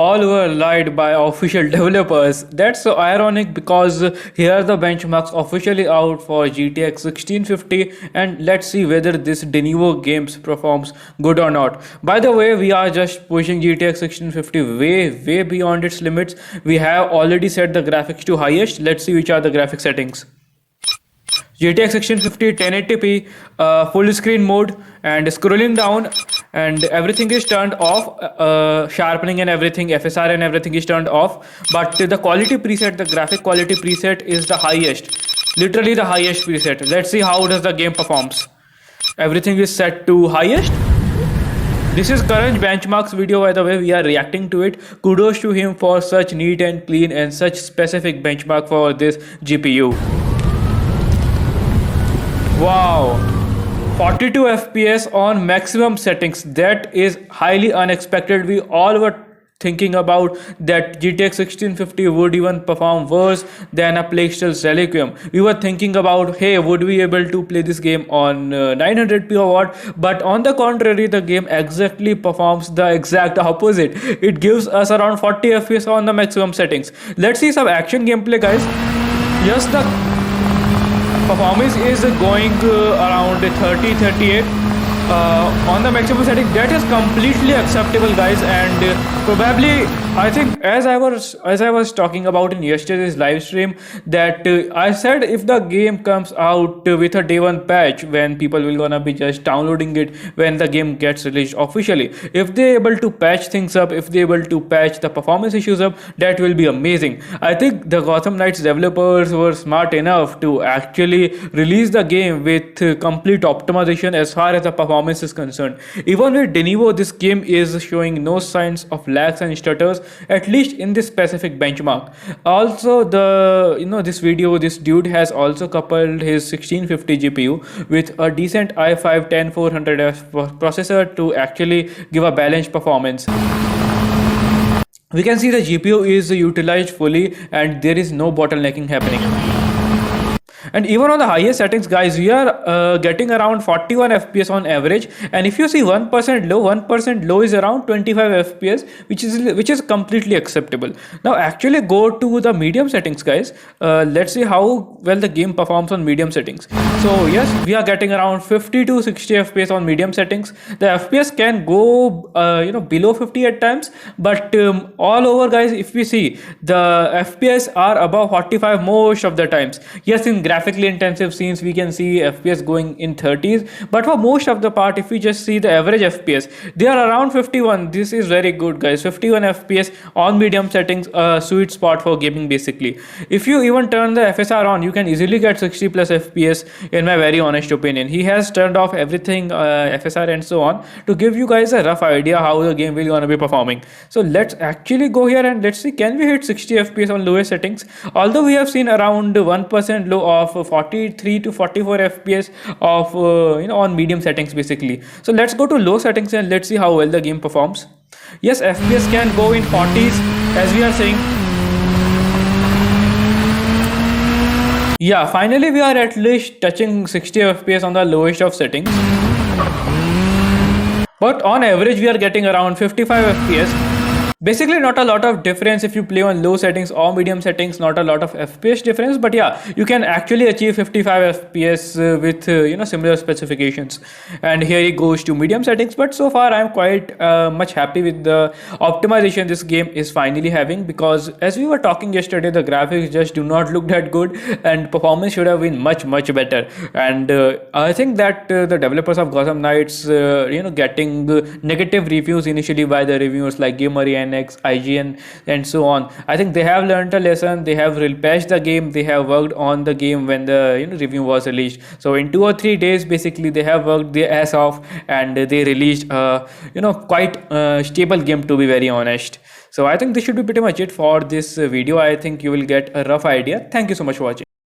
All were lied by official developers. That's so ironic because here the benchmarks officially out for GTX 1650, and let's see whether this de novo games performs good or not. By the way, we are just pushing GTX 1650 way beyond its limits. We have already set the graphics to highest. Let's see which are the graphic settings. GTX 1650 1080p full screen mode, and scrolling down and everything is turned off, sharpening and everything, FSR and everything is turned off, but the quality preset, the graphic quality preset is the highest, literally the highest preset. Let's see how does the game performs. Everything is set to highest. This is current benchmarks video, by the way. We are reacting to it. Kudos to him for such neat and clean and such specific benchmark for this GPU. Wow, 42 FPS on maximum settings. That is highly unexpected. We all were thinking about that GTX 1650 would even perform worse than a Playstell's Reliquim. We were thinking about, hey, would we able to play this game on 900p or what? But on the contrary, the game exactly performs the exact opposite. It gives us around 40 FPS on the maximum settings. Let's see some action gameplay, guys. Yes, the performance is going around 30-38 on the maximum setting. That is completely acceptable, guys, and probably I think as I was talking about in yesterday's live stream, that I said if the game comes out with a day one patch, when people will gonna be just downloading it when the game gets released officially, if they able to patch things up, if they able to patch the performance issues up, that will be amazing. I think the Gotham Knights developers were smart enough to actually release the game with complete optimization as far as the performance is concerned. Even with de novo, this game is showing no signs of lags and stutters, at least in this specific benchmark. Also, this dude has also coupled his 1650 GPU with a decent i5 10400F processor to actually give a balanced performance. We can see the GPU is utilized fully and there is no bottlenecking happening. And even on the highest settings, guys, we are getting around 41 FPS on average. And if you see 1% low is around 25 FPS, which is completely acceptable. Now actually go to the medium settings, guys. Let's see how well the game performs on medium settings. So yes, we are getting around 50 to 60 FPS on medium settings. The FPS can go below 50 at times, but all over, guys, if we see, the FPS are above 45 most of the times. Yes, in graphically intensive scenes we can see FPS going in 30s, but for most of the part, if we just see the average FPS, they are around 51. This is very good, guys. 51 FPS on medium settings, a sweet spot for gaming basically. If you even turn the FSR on, you can easily get 60 plus FPS, in my very honest opinion. He has turned off everything, FSR and so on, to give you guys a rough idea how the game will gonna be performing. So let's actually go here and let's see, can we hit 60 FPS on lowest settings? Although we have seen around 1% low of 43 to 44 FPS of on medium settings basically. So let's go to low settings and let's see how well the game performs. Yes, FPS can go in 40s as we are saying. Yeah, finally we are at least touching 60 FPS on the lowest of settings. But on average we are getting around 55 FPS. Basically not a lot of difference if you play on low settings or medium settings, not a lot of FPS difference, but yeah, you can actually achieve 55 FPS with similar specifications. And here it goes to medium settings, but so far I'm quite much happy with the optimization this game is finally having, because as we were talking yesterday, the graphics just do not look that good and performance should have been much better. And I think that the developers of Gotham Knights getting negative reviews initially by the reviewers like Gamery and IGN and so on, I think they have learned a lesson. They have patched the game. They have worked on the game when the review was released. So in 2 or 3 days, basically they have worked their ass off and they released quite stable game, to be very honest. So I think this should be pretty much it for this video. I think you will get a rough idea. Thank you so much for watching.